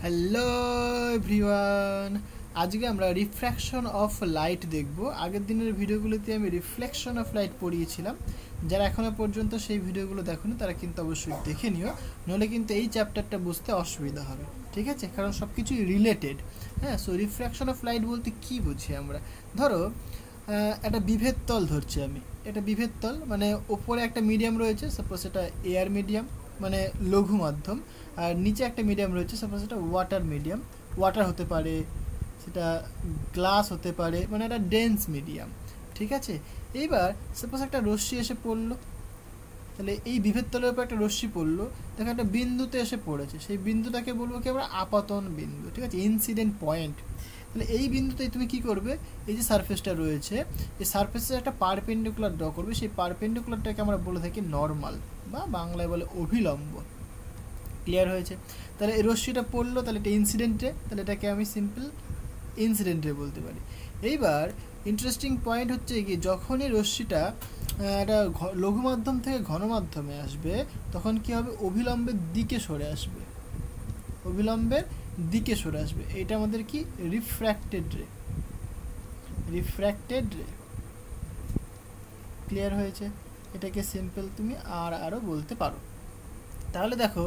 Hello everyone, আজকে আমরা refraction of light দেখব। আগের দিনের ভিডিওগুলোতে আমি রিফ্লেকশন অফ লাইট পড়িয়েছিলাম। যারা এখনও পর্যন্ত সেই ভিডিওগুলো দেখোনি তারা কিন্তু অবশ্যই দেখে নিও, নইলে কিন্তু এই চ্যাপ্টারটা বুঝতে অসুবিধা হবে, ঠিক আছে? কারণ সব কিছুই রিলেটেড। হ্যাঁ, সো রিফ্র্যাকশন অফ লাইট বলতে কী বুঝি আমরা? ধরো একটা বিভেদ তল ধরছি আমি। এটা বিভেদ তল মানে ওপরে একটা মিডিয়াম রয়েছে, সাপোজ এটা এয়ার মিডিয়াম মানে লঘু মাধ্যম, আর নিচে একটা মিডিয়াম রয়েছে, সাপোজ এটা ওয়াটার মিডিয়াম। ওয়াটার হতে পারে, সেটা গ্লাস হতে পারে, মানে একটা ডেন্স মিডিয়াম, ঠিক আছে? এইবার সাপোজ একটা রশ্মি এসে পড়লো, তাহলে এই বিভেদ তলের উপর একটা রশ্মি পড়লো, দেখো একটা বিন্দুতে এসে পড়েছে, সেই বিন্দুটাকে বলবো কি আমরা আপাতন বিন্দু, ঠিক আছে? Incident point. তাহলে এই বিন্দুতে তুমি কি করবে, এই যে সারফেসটা রয়েছে এই সারফেসের একটা পারপেন্ডিকুলার ড্র করবে, সেই পারপেন্ডিকুলারটাকে আমরা বলে থাকি নর্মাল বা বাংলায় বলে অভিলম্ব। ক্লিয়ার হয়েছে? তাহলে এই রশ্মিটা পড়লো, তাহলে এটা ইনসিডেন্টে, তাহলে এটাকে আমি সিম্পল ইনসিডেন্টে বলতে পারি। এইবার ইন্টারেস্টিং পয়েন্ট হচ্ছে কি, যখনই রশ্মিটা একটা লঘু মাধ্যম থেকে ঘন মাধ্যমে আসবে তখন কি হবে, অভিলম্বের দিকে সরে আসবে, অভিলম্বের দিকে সরে আসবে। এটা আমাদের কি রিফ্র্যাক্টেড রে, রিফ্র্যাক্টেড রে। ক্লিয়ার হয়েছে? এটাকে সিম্পল তুমি আরও বলতে পারো। তাহলে দেখো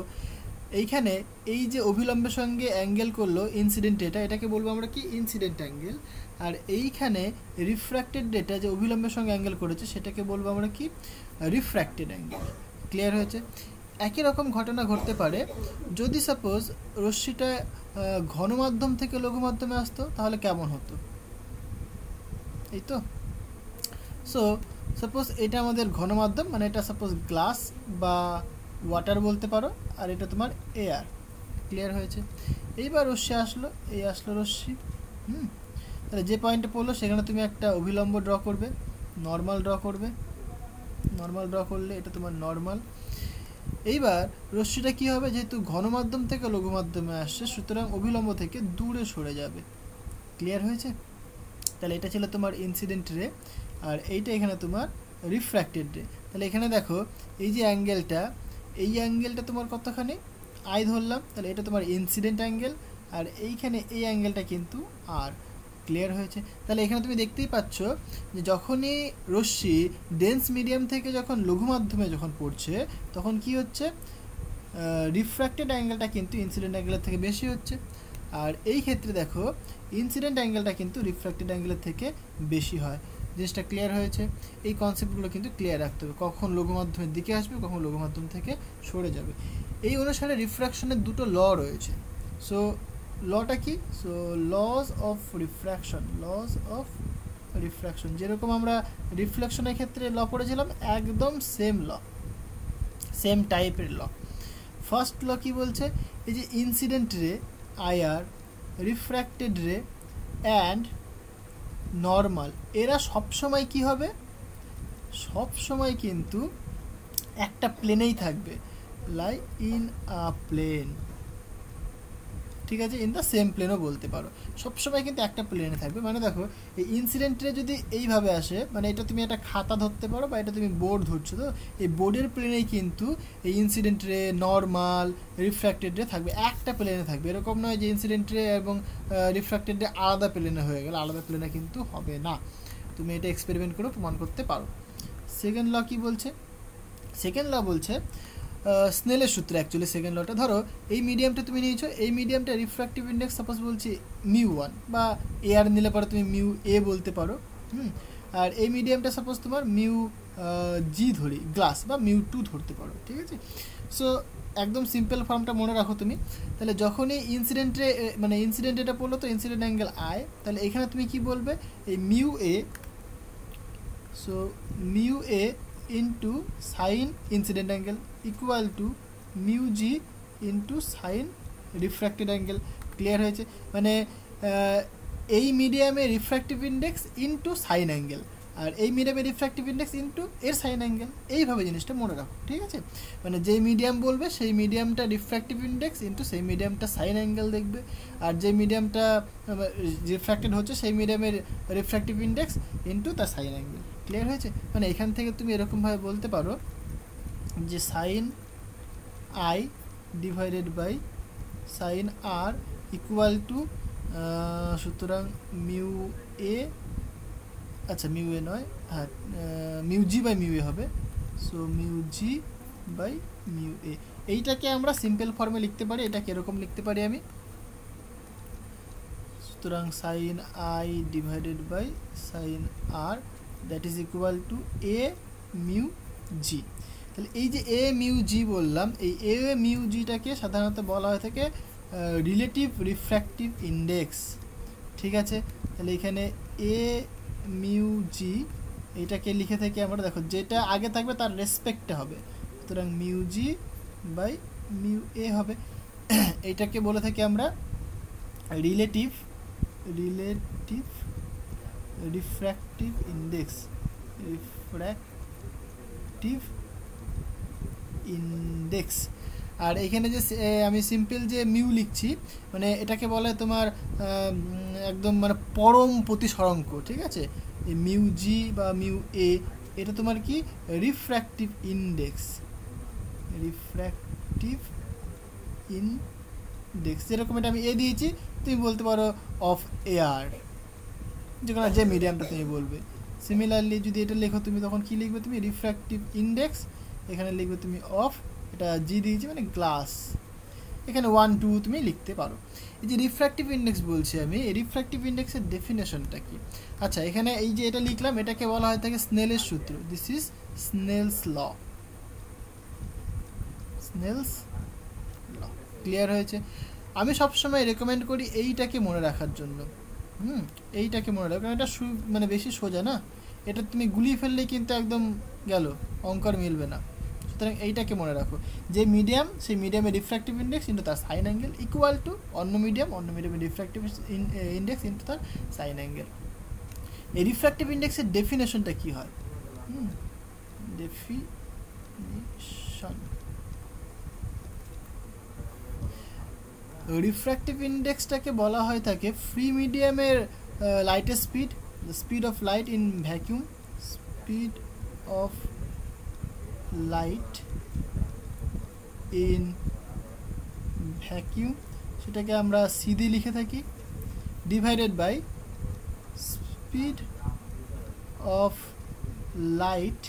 এইখানে এই যে অভিলম্বের সঙ্গে অ্যাঙ্গেল করলো ইনসিডেন্ট, এটাকে বলবো আমরা কি ইনসিডেন্ট অ্যাঙ্গেল। আর এইখানে রিফ্র্যাক্টেড ডেটা যে অভিলম্বের সঙ্গে অ্যাঙ্গেল করেছে সেটাকে বলবো আমরা কি রিফ্র্যাক্টেড অ্যাঙ্গেল। ক্লিয়ার হয়েছে? একই রকম ঘটনা ঘটতে পারে যদি সাপোজ রশ্মিটা ঘন মাধ্যম থেকে লঘু মাধ্যমে আসতো, তাহলে কেমন হতো? এই তো। সো সাপোজ এটা আমাদের ঘন মাধ্যম, মানে এটা সাপোজ গ্লাস বা ওয়াটার বলতে পারো, আর এটা তোমার এয়ার। ক্লিয়ার হয়েছে? এইবার রশ্মি আসলো, এই আসলো রশ্মি, তাহলে যে পয়েন্টে পড়লো সেখানে তুমি একটা অভিলম্ব ড্র করবে, নর্মাল ড্র করবে। নর্মাল ড্র করলে এটা তোমার নর্মাল। এইবার রশ্মিটা কী হবে, যেহেতু ঘন মাধ্যম থেকে লঘু মাধ্যমে আসছে সুতরাং অভিলম্ব থেকে দূরে সরে যাবে। ক্লিয়ার হয়েছে? তাহলে এটা ছিল তোমার ইনসিডেন্ট রে, আর এইটা এখানে তোমার রিফ্র্যাক্টেড রে। তাহলে এখানে দেখো এই যে অ্যাঙ্গেলটা, এই অ্যাঙ্গেলটা তোমার কতখানি আই ধরলাম, তাহলে এটা তোমার ইনসিডেন্ট অ্যাঙ্গেল, আর এইখানে এই অ্যাঙ্গেলটা কিন্তু আর। ক্লিয়ার হয়েছে? তাহলে এখানে তুমি দেখতেই পাচ্ছ যে যখনই রশ্মি ডেন্স মিডিয়াম থেকে যখন লঘু মাধ্যমে যখন পড়ছে তখন কি হচ্ছে, রিফ্র্যাক্টেড অ্যাঙ্গেলটা কিন্তু ইনসিডেন্ট অ্যাঙ্গেলের থেকে বেশি হচ্ছে। আর এই ক্ষেত্রে দেখো ইনসিডেন্ট অ্যাঙ্গেলটা কিন্তু রিফ্র্যাক্টেড অ্যাঙ্গেলের থেকে বেশি হয়। জিনিসটা ক্লিয়ার হয়েছে? এই কনসেপ্টগুলো কিন্তু ক্লিয়ার রাখতে হবে, কখন লঘু মাধ্যমের দিকে আসবে, কখন লঘু মাধ্যম থেকে সরে যাবে। এই অনুসারে রিফ্র্যাকশনের দুটো ল রয়েছে। সো লটা কি? So loss of refraction, loss of refraction যেরকম আমরা রিফ্লেকশনের ক্ষেত্রে ল পড়েছিলাম একদম সেম ল, সেম টাইপের ল। ফার্স্ট ল কি বলছে, এই যে ইনসিডেন্ট রে আইআর, রিফ্র্যাক্টেড রে অ্যান্ড নর্মাল, এরা সবসময় কি হবে, সবসময় কিন্তু একটা প্লেনেই থাকবে, লাই ইন আ প্লেন, ঠিক আছে? ইন দ্য সেম প্লেনও বলতে পারো, সবসময় কিন্তু একটা প্লেনে থাকবে। মানে দেখো এই ইনসিডেন্টে যদি এইভাবে আসে, মানে এটা তুমি একটা খাতা ধরতে পারো বা এটা তুমি বোর্ড ধরছো, তো এই বোর্ডের প্লেনেই কিন্তু এই ইনসিডেন্ট রে, নর্মাল, রিফ্র্যাক্টেড রে থাকবে, একটা প্লেনে থাকবে। এরকম নয় যে ইনসিডেন্ট রে এবং রিফ্র্যাক্টেড রে আলাদা প্লেনে হয়ে গেল, আলাদা প্লেনে কিন্তু হবে না। তুমি এটা এক্সপেরিমেন্ট করে প্রমাণ করতে পারো। সেকেন্ড ল কি বলছে? সেকেন্ড ল বলছে স্নেলের সূত্র, অ্যাকচুয়ালি সেকেন্ড লটা। ধরো এই মিডিয়ামটা তুমি নিয়েছো, এই মিডিয়ামটা রিফ্র্যাক্টিভ ইন্ডেক্স সাপোজ বলছি μ1 বা এয়ার নিলে পরে তুমি μ a বলতে পারো, আর এই মিডিয়ামটা সাপোজ তোমার μg ধরি, গ্লাস বা μ2 ধরতে পারো, ঠিক আছে? সো একদম সিম্পল ফর্মটা মনে রাখো তুমি। তাহলে যখনই ইনসিডেন্টে মানে ইনসিডেন্ট এটা পড়লো তো ইনসিডেন্ট অ্যাঙ্গেল আই, তাহলে এখানে তুমি কি বলবে, এই μa, so μa into sin incident angle equal to μg into sin refracted angle। Clear হয়েছে? মানে এই মিডিয়ামে refractive index into sine angle, আর এই মিডিয়ামে রিফ্র্যাক্টিভ ইন্ডেক্স ইন্টু এর সাইন অ্যাঙ্গেল, এইভাবে জিনিসটা মনে রাখো, ঠিক আছে? মানে যেই মিডিয়াম বলবে সেই মিডিয়ামটা রিফ্র্যাক্টিভ ইন্ডেক্স ইন্টু সেই মিডিয়ামটা সাইন অ্যাঙ্গেল দেখবে, আর যে মিডিয়ামটা রিফ্র্যাক্টেড হচ্ছে সেই মিডিয়ামের রিফ্র্যাক্টিভ ইন্ডেক্স ইন্টু তার সাইন অ্যাঙ্গেল। ক্লিয়ার হয়েছে? মানে এখান থেকে তুমি এরকমভাবে বলতে পারো যে sine I divided by sine R equal to, সুতরাং মিউ এ, আচ্ছা মিউ এ নয়, হ্যাঁ mu G by mu A হবে। So mu G by mu A, এইটাকে আমরা সিম্পল ফর্মে লিখতে পারি। এটাকে এরকম লিখতে পারি আমি, সুতরাং sine I divided by sine R that is equal to A mu G. তাহলে এই যে এ মিউ জি বললাম, এই এ মিউ জিটাকে সাধারণত বলা হয়ে থাকে রিলেটিভ রিফ্র্যাক্টিভ ইন্ডেক্স। ঠিক আছে, তাহলে এখানে এ মিউ জি এইটাকে লিখে থাকি আমরা, দেখো যেটা আগে থাকবে তার রেসপেক্টে হবে, সুতরাং mu G by mu A হবে। এইটাকে বলে থাকি আমরা relative refractive index, refractive index. আর এখানে যে আমি সিম্পল যে মিউ লিখছি, মানে এটাকে বলে তোমার একদম মানে পরম প্রতিসরাঙ্ক। ঠিক আছে, এই মিউ জি বা মিউ এ এটা তোমার কি রিফ্র্যাক্টিভ ইন্ডেক্স, রিফ্র্যাক্টিভ ইন্ডেক্স। যেরকম এটা আমি এ দিয়েছি, তুমি বলতে পারো অফ এয়ার, যে কোনো যে মিডিয়ামটা তুমি বলবে। সিমিলারলি যদি এটা লেখো তুমি, তখন কি লিখবে তুমি রিফ্র্যাক্টিভ ইন্ডেক্স, এখানে লিখবে তুমি অফ, এটা জি দিয়েছি মানে গ্লাস, এখানে 1 2 তুমি লিখতে পারো। এই যে রিফ্র্যাক্টিভ ইন্ডেক্স বলছি আমি, এই রিফ্র্যাক্টিভ ইন্ডেক্সের ডেফিনেশনটা কি? আচ্ছা, এখানে এই যে এটা লিখলাম, এটাকে বলা হয় থাকে স্নেলের সূত্র। This is Snell's law, Snell's law. Clear হয়েছে? আমি সবসময় রেকমেন্ড করি এইটাকে মনে রাখার জন্য। এইটাকে মনে রাখো, কারণ এটা মানে বেশি সোজা না, এটা তুমি গুলিয়ে ফেললেই কিন্তু একদম গেল, অঙ্কর মিলবে না। সুতরাং এইটাকে মনে রাখো, যে মিডিয়াম সেই মিডিয়ামের রিফ্র্যাক্টিভ ইন্ডেক্স ইন্টু তার সাইন অ্যাঙ্গেল ইকুয়াল টু অন্য মিডিয়ামের রিফ্র্যাক্টিভ ইন্ডেক্স ইন্টু তার সাইন অ্যাঙ্গেল। এই রিফ্র্যাক্টিভ ইন্ডেক্সের ডেফিনেশনটা কি হয়? ডেফিনিশন, রিফ্র্যাক্টিভ ইন্ডেক্সটাকে বলা হয় থাকে ফ্রি মিডিয়ামের লাইটের speed, the speed of light in vacuum, speed of light in vacuum, সেটাকে আমরা সি দিয়ে লিখে থাকি, divided by speed of light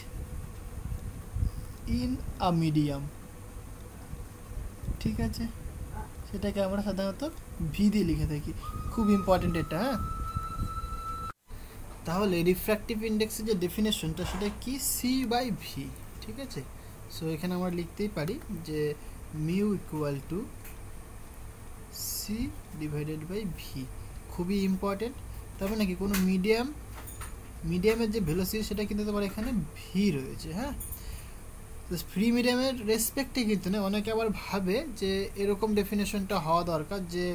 in a medium. ঠিক আছে, সেটাকে আমরা সাধারণত ভি দিয়ে লিখে থাকি। খুব ইম্পর্টেন্ট এটা। হ্যাঁ, তাহলে রিফ্র্যাক্টিভ ইন্ডেক্সের যে ডেফিনেশনটা সেটা কি? C by V. ঠিক আছে, সো এখানে আমরা লিখতেই পারি যে mu equal to C divided by V. খুবই ইম্পর্টেন্ট। তার মানে কি, কোনো মিডিয়ামের যে ভেলোসিটি সেটা কিন্তু তোমার এখানে ভি রয়েছে। হ্যাঁ, তো ফ্রি মিডিয়ামের রেসপেক্টে কিন্তু না, অনেকে আবার ভাবে যে এরকম ডেফিনেশনটা হওয়া দরকার, যে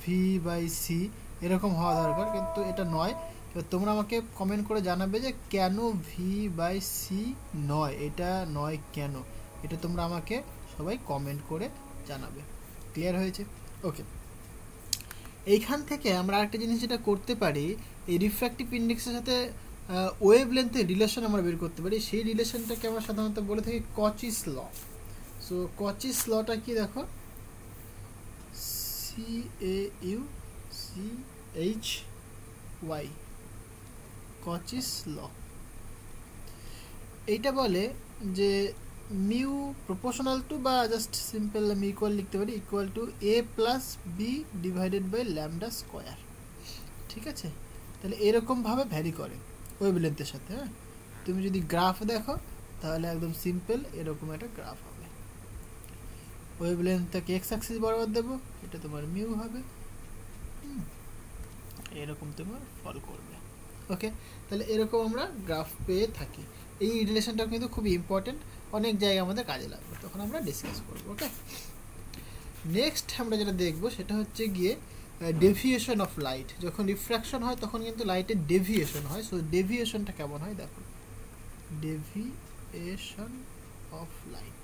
ভি বাই সি এরকম হওয়া দরকার, কিন্তু এটা নয়। এবার তোমরা আমাকে কমেন্ট করে জানাবে যে কেন ভি বাই সি নয়, এটা নয় কেন, এটা তোমরা আমাকে সবাই কমেন্ট করে জানাবে। ক্লিয়ার হয়েছে? ওকে, এইখান থেকে আমরা আরেকটা জিনিস যেটা করতে পারি, এই রিফ্র্যাক্টিভ ইন্ডেক্সের সাথে ওয়েভ লেন্থের রিলেশন আমরা বের করতে পারি। সেই রিলেশনটাকে আমরা সাধারণত বলে থাকি কচিস ল। সো কচিস লটা কি দেখো, CAUCHY, কচিস ল। এইটা বলে যে মিউ প্রপোর্শনাল টু, বা জাস্ট সিম্পল আমি ইকুয়াল লিখতে পারি, equal to A plus B divided by lambda square. ঠিক আছে, তাহলে এরকমভাবে ভ্যারি করে ওয়েভলেন্থের সাথে। হ্যাঁ, তুমি যদি গ্রাফ দেখো তাহলে একদম সিম্পল এরকম একটা গ্রাফ হবে। ওয়েভলেন্থটাকে এক্স অ্যাক্সিস বরাবর দেবো, এটা তোমার মিউ হবে, এরকম তোমার ফল করবে। ওকে, তাহলে এরকম আমরা গ্রাফ পেয়ে থাকি। এই রিলেশনটা কিন্তু খুবই ইম্পর্টেন্ট, অনেক জায়গায় আমাদের কাজে লাগবে, তখন আমরা ডিসকাস করবো। ওকে, নেক্সট আমরা যেটা দেখবো সেটা হচ্ছে গিয়ে ডেভিয়েশন অফ লাইট। যখন রিফ্র্যাকশন হয় তখন কিন্তু লাইটের ডেভিয়েশন হয়। সো ডেভিয়েশনটা কেমন হয় দেখো, ডেভিয়েশন অফ লাইট।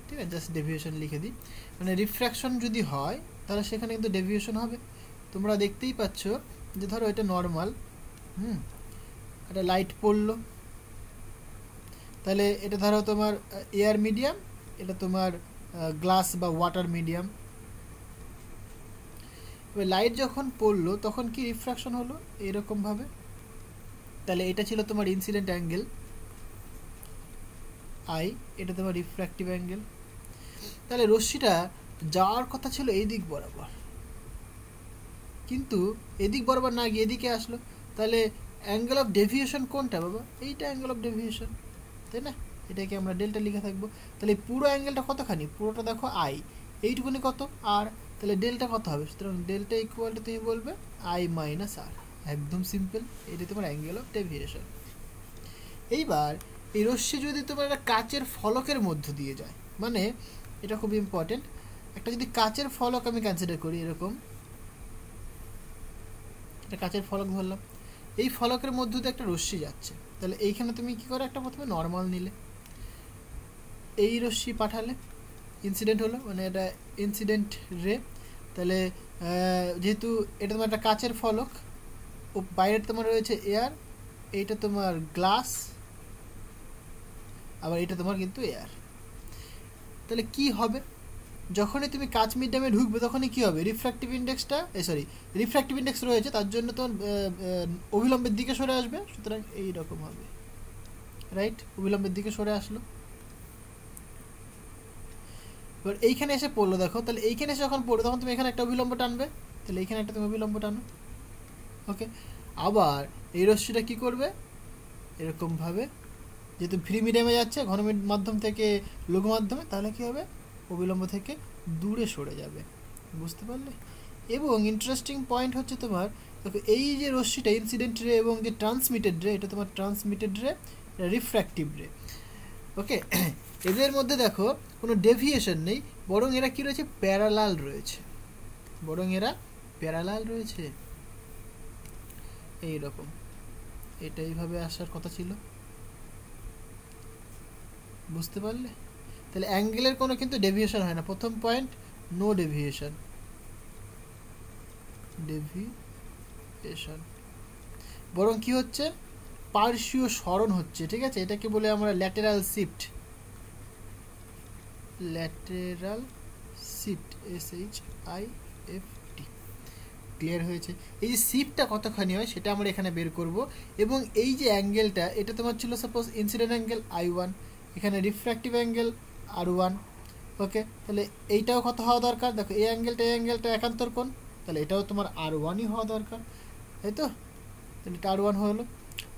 ঠিক আছে, জাস্ট ডেভিয়েশন লিখে দিই, মানে রিফ্র্যাকশন যদি হয় তাহলে সেখানে কিন্তু ডেভিয়েশন হবে। তোমরা দেখতেই পাচ্ছ যে ধরো এটা নর্মাল, একটা লাইট পড়লো, তাহলে এটা ধরো তোমার এয়ার মিডিয়াম, এটা তোমার গ্লাস বা ওয়াটার মিডিয়াম। লাইট যখন পড়লো তখন কি রিফ্র্যাকশন হলো এরকমভাবে। তাহলে এটা ছিল তোমার ইনসিডেন্ট অ্যাঙ্গেল আই, এটা তোমার রিফ্র্যাক্টিভ অ্যাঙ্গেল। তাহলে রশ্মিটা যাওয়ার কথা ছিল এই দিক বরাবর, কিন্তু এদিক বরাবর না গিয়ে এদিকে আসলো। তাহলে অ্যাঙ্গেল অফ ডেভিয়েশন কোনটা বাবা? এইটা অ্যাঙ্গেল অফ ডেভিয়েশন, তাই না? এটাকে আমরা ডেল্টা লিখে থাকবো। তাহলে পুরো অ্যাঙ্গেলটা কতখানি? পুরোটা দেখো আই, এইটুকুনি কত আর, তাহলে ডেল্টা কত হবে? সুতরাং ডেল্টা ইকুয়াল টু তুমি বলবে আই মাইনাস আর। একদম সিম্পল, এটা তোমার অ্যাঙ্গেল অফ ডেভিয়েশন। এইবার এই রশ্মি যদি তোমার একটা কাচের ফলকের মধ্য দিয়ে যায়, মানে এটা খুব ইম্পর্টেন্ট, একটা যদি কাচের ফলক আমি কনসিডার করি, এরকম একটা কাচের ফলক ধরলাম, এই ফলকের মধ্য দিয়ে একটা রশ্মি যাচ্ছে, তাহলে এইখানে তুমি কি করে? একটা প্রথমে নর্মাল নিলে, এই রশ্মি পাঠালে, ইনসিডেন্ট হলো, মানে এটা ইনসিডেন্ট রে। তাহলে যেহেতু এটা তোমার একটা কাচের ফলক, ও বাইরে তোমার রয়েছে এয়ার, এইটা তোমার গ্লাস, আবার এটা তোমার কিন্তু এয়ার। তাহলে কি হবে? যখনই তুমি কাচ মিডিয়ামে ঢুকবে তখনই কি হবে? রিফ্র্যাক্টিভ ইন্ডেক্সটা রিফ্র্যাক্টিভ ইন্ডেক্স রয়েছে, তার জন্য তোমার অবিলম্বের দিকে সরে আসবে, সুতরাং এইরকম হবে, রাইট? অবিলম্বের দিকে সরে আসলো। এবার এইখানে এসে পড়লো, দেখো, তাহলে এইখানে এসে যখন পড়লো তখন তুমি এখানে একটা অবিলম্ব টানবে, তাহলে এইখানে একটা তুমি অবিলম্ব টানো, ওকে। আবার এই রশ্মিটা কি করবে? এরকমভাবে, যেহেতু ফ্রি মিডিয়ামে যাচ্ছে ঘন মাধ্যম থেকে লঘু মাধ্যমে, তাহলে কি হবে? অবিলম্ব থেকে দূরে সরে যাবে, বুঝতে পারলে? এবং ইন্টারেস্টিং পয়েন্ট হচ্ছে তোমার, দেখো এই যে রশ্মিটা ইনসিডেন্ট রে এবং যে ট্রান্সমিটেড রে, এটা তোমার ট্রান্সমিটেড রে, রিফ্র্যাক্টিভ রে, ওকে। এদের মধ্যে দেখো কোনো ডেভিয়েশন নেই, বরং এরা কি রয়েছে? প্যারালাল রয়েছে, বরং এরা প্যারালাল রয়েছে, এইরকম। এটা এইভাবে আসার কথা ছিল, বুঝতে পারলে? তাহলে অ্যাঙ্গেলের কোনো কিন্তু ডেভিয়েশন হয় না। প্রথম পয়েন্ট, নো ডেভিয়েশন, বরং কি হচ্ছে? পার্শ্বীয় সরণ হচ্ছে, ঠিক আছে? এটাকে বলে আমরা lateral shift, lateral shift, SHIFT। Clear হয়েছে? এই যে শিফটটা কতখানি হয় সেটা আমরা এখানে বের করব। এবং এই যে অ্যাঙ্গেলটা, এটা তোমার ছিল সাপোজ ইনসিডেন্ট অ্যাঙ্গেল I1, এখানে রিফ্র্যাক্টিভ অ্যাঙ্গেল R1, ওকে। তাহলে এইটাও কত হওয়া দরকার? দেখো এই অ্যাঙ্গেলটা একান্তর কোণ, তাহলে এটাও তোমার R1ই হওয়া দরকার, তাই তো? তাহলে এটা R1 হলো।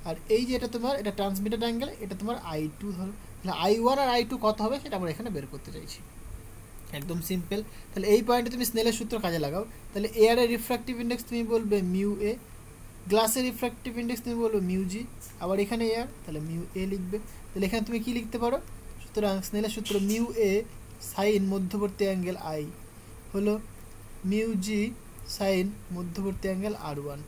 আর এই যে এটা তোমার, এটা ট্রান্সমিটেড অ্যাঙ্গেল, এটা তোমার I2 ধরো। তাহলে I1 আর I2 কত হবে সেটা আমরা এখানে বের করতে চাইছি, একদম সিম্পল। তাহলে এই পয়েন্টে তুমি স্নেলের সূত্র কাজে লাগাও। তাহলে এয়ারের রিফ্র্যাক্টিভ ইন্ডেক্স তুমি বলবে মিউ এ, গ্লাসের রিফ্র্যাক্টিভ ইন্ডেক্স তুমি বলবে মিউ জি, আবার এখানে এয়ার, তাহলে মিউ এ লিখবে। তাহলে এখানে তুমি কি লিখতে পারো? সুতরাং স্নেলের সূত্র মিউ এ সাইন মধ্যবর্তী অ্যাঙ্গেল আই হলো মিউ জি সাইন মধ্যবর্তী অ্যাঙ্গেল R1।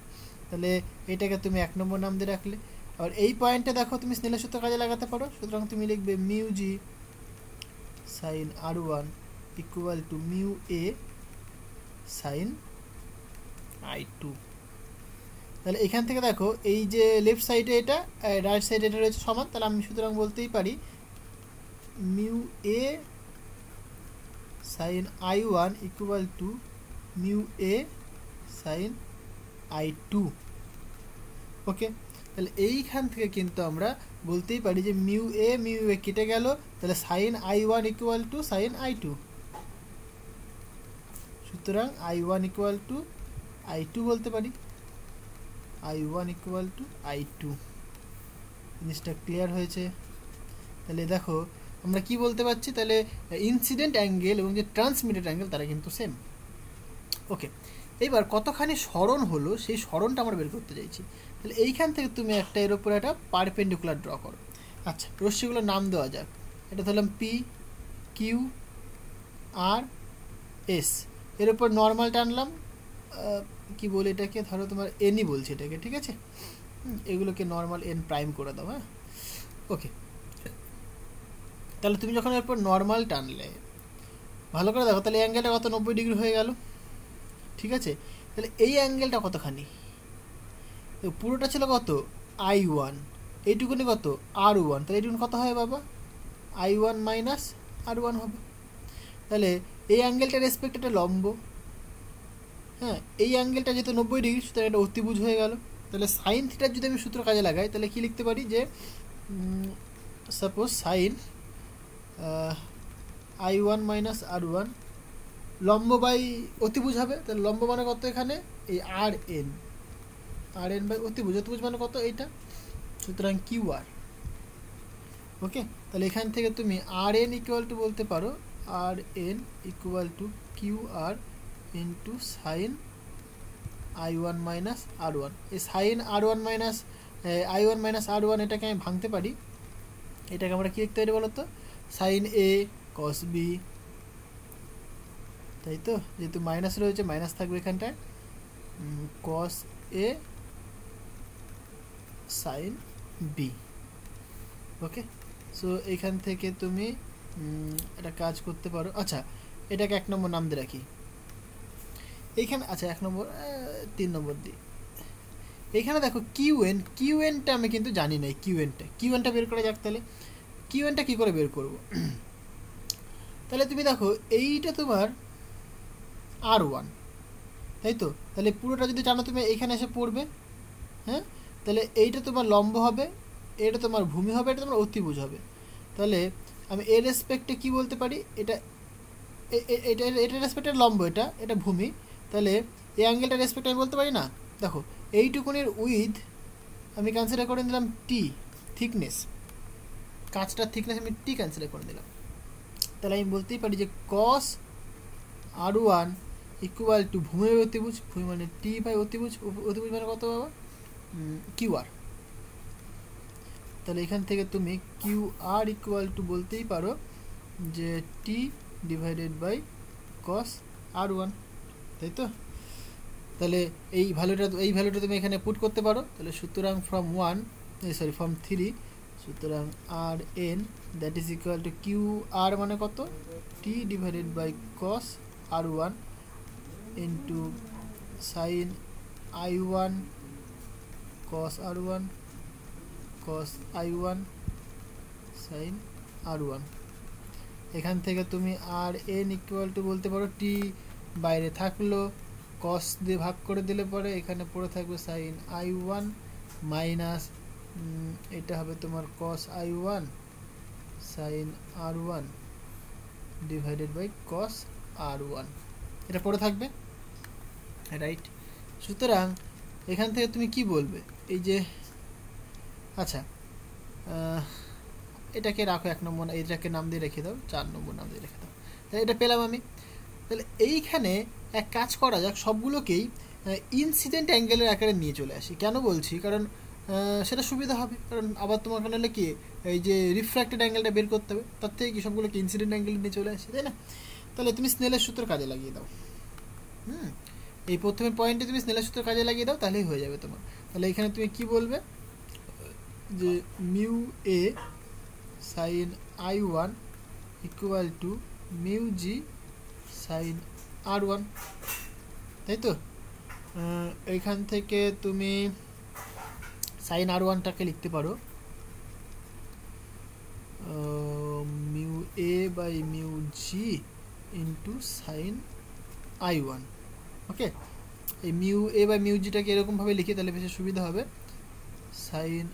তাহলে এটাকে তুমি 1 নম্বর নাম দিয়ে রাখলে। আর এই পয়েন্টে দেখো তুমি স্নেলের সূত্র কাজে লাগাতে পারো, সুতরাং তুমি লিখবে mu G sine R1 equal to mu A sine I2। তাহলে এখান থেকে দেখো এই যে লেফট সাইডে এটা, রাইট সাইডে এটা রয়েছে সমান, তাহলে আমি সুতরাং বলতেই পারি mu A sine I1 equal to mu A sine I2, okay. তাহলে এইখান থেকে কিন্তু আমরা বলতেই পারি যে মিউ এ কেটে গেল, তাহলে sign I1 equal two sign I2, সুতরাং I1 ইকুয়াল টু I2 বলতে পারি, I1 ইকুয়াল টু I2। জিনিসটা ক্লিয়ার হয়েছে? তাহলে দেখো আমরা কি বলতে পারছি, তাহলে ইনসিডেন্ট অ্যাঙ্গেল এবং যে ট্রান্সমিটেড অ্যাঙ্গেল তারা কিন্তু সেম, ওকে। এইবার কতখানি সরণ হলো সেই সরণটা আমরা বের করতে চাইছি। তাহলে এইখান থেকে তুমি একটা এর উপরে একটা পারপেন্ডিকুলার ড্র করো। আচ্ছা, রশ্মিগুলোর নাম দেওয়া যাক। এটা ধরলাম P, Q, R, S। এর উপর নর্মাল টানলাম, কি বলে এটাকে, ধরো তোমার এনই বলছে এটাকে, ঠিক আছে? এগুলোকে নর্মাল এন প্রাইম করে দাও, হ্যাঁ, ওকে। তাহলে তুমি যখন এরপর নর্মাল টানলে, ভালো করে দেখো, তাহলে অ্যাঙ্গেলটা কত? 90 ডিগ্রি হয়ে গেল, ঠিক আছে? তাহলে এই অ্যাঙ্গেলটা কতখানি? পুরোটা ছিল কত? I1, এইটুকুনি কত? R1, তাহলে এইটুকুনি কত হয় বাবা? I1 মাইনাস R1 হবে। তাহলে এই অ্যাঙ্গেলটার রেসপেক্ট একটা লম্ব, হ্যাঁ, এই অ্যাঙ্গেলটা যেহেতু 90 ডিগ্রি, সুতরাং এটা অতিভুজ হয়ে গেল। তাহলে সাইন থিটার যদি আমি সূত্র কাজে লাগাই, তাহলে কি লিখতে পারি যে suppose sign I1 minus R1 লম্ব বাই অতিভুজ হবে। তাহলে লম্ব মানে কত এখানে, এই RN বাই অতিভুজ, অতিভুজ মানে কত এইটা, সুতরাং QR। ওকে, তাহলে এখান থেকে তুমি RN ইকুয়াল টু বলতে পারো RN equal to QR into sine I1 minus R1। এই sign R1 minus I1 minus R1 এটাকে আমি ভাঙতে পারি, এটাকে আমরা কী লিখতে পারি বলো তো, সাইন A কস B, তাই তো, যেহেতু মাইনাস রয়েছে মাইনাস থাকবে এখানটায়, cos A sine B। Okay, so এখান থেকে তুমি একটা কাজ করতে পারো। আচ্ছা, এটাকে 1 নম্বর নাম দিয়ে রাখি এইখানে। আচ্ছা 1 নম্বর 3 নম্বর দিই। এইখানে দেখো কিউএনটা আমি কিন্তু জানি না, কিউএনটা বের করা যাক। তাহলে কিউএনটা কী করে বের করব? তাহলে তুমি দেখো এইটা তোমার R1, তাই তো, তাহলে পুরোটা যদি জানো তুমি এইখানে এসে পড়বে। হ্যাঁ, তাহলে এইটা তোমার লম্ব হবে, এটা তোমার ভূমি হবে, এটা তোমার অতিভুজ হবে। তাহলে আমি এর রেসপেক্টে কি বলতে পারি, এটা এটা রেসপেক্টের লম্ব, এটা ভূমি। তাহলে এই অ্যাঙ্গেলটা রেসপেক্ট আমি বলতে পারি না। দেখো এইটুকুনির উইথ আমি কনসিডার করে দিলাম টি, থিকনেস, কাঁচটার থিকনেস আমি টি কনসিডার করে দিলাম। তাহলে আমি বলতেই পারি যে কস R1 ইকুয়াল টু ভূমি বাই অতিভুজ, ভূমি মানে টি বাই অতিভুজ, অতিভুজ মানে কত বাবা, QR। তাহলে এখান থেকে তুমি QR ইকুয়াল টু বলতেই পারো যে টি ডিভাইডেড বাই কস R1, তাই তো। তাহলে এই ভ্যালুটা তুমি এখানে পুট করতে পারো। তাহলে সুতরাং ফ্রম 3, সুতরাং RN that is equal to QR মানে কত, T divided by cos R1 into sine I1 cos R1 cos I1 sin R1। এখান থেকে তুমি RN ইকুয়াল টু বলতে পারো টি বাইরে থাকলো, cos দিয়ে ভাগ করে দিলে পরে এখানে পড়ে থাকবে sin I1 মাইনাস এটা হবে তোমার cos I1 sin R1 divided by cos R1, এটা পড়ে থাকবে, রাইট। সুতরাং এখান থেকে তুমি কি বলবে, এই যে আচ্ছা এটাকে রাখো 1 নম্বর, এটাকে নাম দিয়ে রেখে দাও 4 নম্বর নাম দিয়ে রেখে দাও। তাহলে এটা পেলাম আমি। তাহলে এইখানে এক কাজ করা যাক, সবগুলোকেই ইনসিডেন্ট অ্যাঙ্গেলের আকারে নিয়ে চলে আসি। কেন বলছি, কারণ সেটা সুবিধা হবে, কারণ আবার তোমার কারণে কি এই যে রিফ্র্যাক্টেড অ্যাঙ্গেলটা বের করতে হবে, তার থেকে কি সবগুলোকে ইনসিডেন্ট অ্যাঙ্গেল নিয়ে চলে আসি, তাই না। তাহলে তুমি স্নেলের সূত্র কাজে লাগিয়ে দাও। এই প্রথমে পয়েন্টে তুমি স্নেলের সূত্র কাজে লাগিয়ে দাও, তাহলেই হয়ে যাবে তোমার। তাহলে এখানে তুমি কি বলবে যে mu A sine I1 equal to mu G sine R1, তাই তো। এইখান থেকে তুমি সাইন R1টাকে লিখতে পারো mu A by mu G into sine I1। Okay, এই মিউ এ বাই মিউ জিটাকে এরকমভাবে লিখি, তাহলে বেশি সুবিধা হবে। সাইন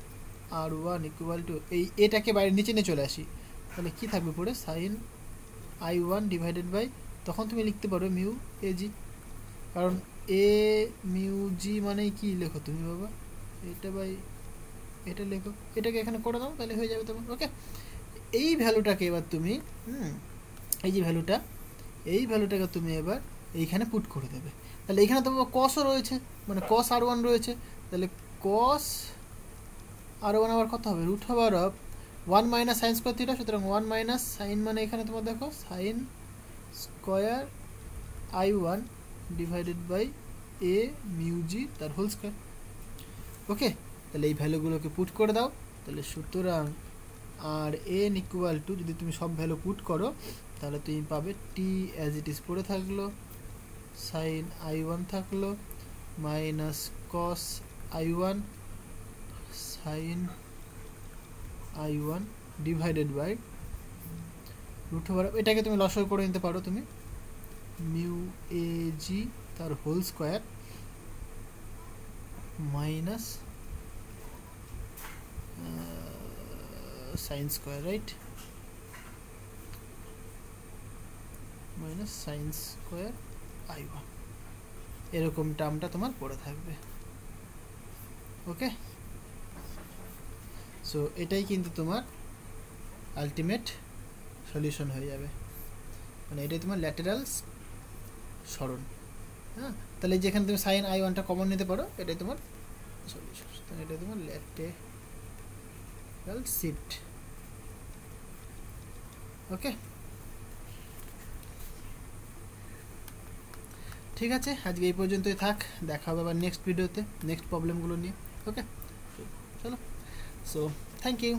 R1 ইকুয়াল টু এই এটাকে বাইরে নিচে নিয়ে চলে আসি, তাহলে কি থাকবে পরে সাইন I1 ডিভাইডেড বাই, তখন তুমি লিখতে পারো মিউ এ জি, কারণ এ মিউ জি মানে কি লেখো তুমি বাবা, এটা বাই এটা লেখো, এটাকে এখানে করে দাও, তাহলে হয়ে যাবে তোমার। ওকে, এই ভ্যালুটাকে এবার তুমি এই যে ভ্যালুটাকে তুমি এবার এইখানে পুট করে দেবে। তাহলে এখানে তোমার কসও রয়েছে, মানে কস R1 রয়েছে, তাহলে কস R1 আবার কত হবে, root over of 1 minus sine square theta, সুতরাং 1 মাইনাস সাইন মানে এখানে তোমার দেখো sine square I1 divided by A mu G তার হোল স্কোয়ার। ওকে, তাহলে এই ভ্যালুগুলোকে পুট করে দাও। তাহলে সুতরাং RN ইকুয়াল টু, যদি তুমি সব ভ্যালু পুট করো তাহলে তুমি পাবে টি অ্যাজ ইট ইজ পড়ে থাকলো, সাইন I1 থাকলো minus cos I1 sine I1 divided by root over, এটাকে তুমি লসাগু করে নিতে পারো তুমি, মিউ এ জি তার whole square minus sine square, right, minus sine square i1, এরকম টার্মটা তোমার পড়ে থাকবে। ওকে, সো এটাই কিন্তু তোমার আলটিমেট সলিউশন হয়ে যাবে, মানে এটাই তোমার ল্যাটেরাল সরণ। হ্যাঁ, তাহলে যেখানে তুমি সাইন i1টা কমন নিতে পারো, এটাই তোমার সলিউশন, এটাই তোমার ল্যাটেরাল শিফট। ওকে, ঠিক আছে, আজকে এই পর্যন্তই থাক, দেখা হবে আবার নেক্সট ভিডিওতে নেক্সট প্রবলেমগুলো নিয়ে। ওকে, চলো, সো থ্যাংক ইউ।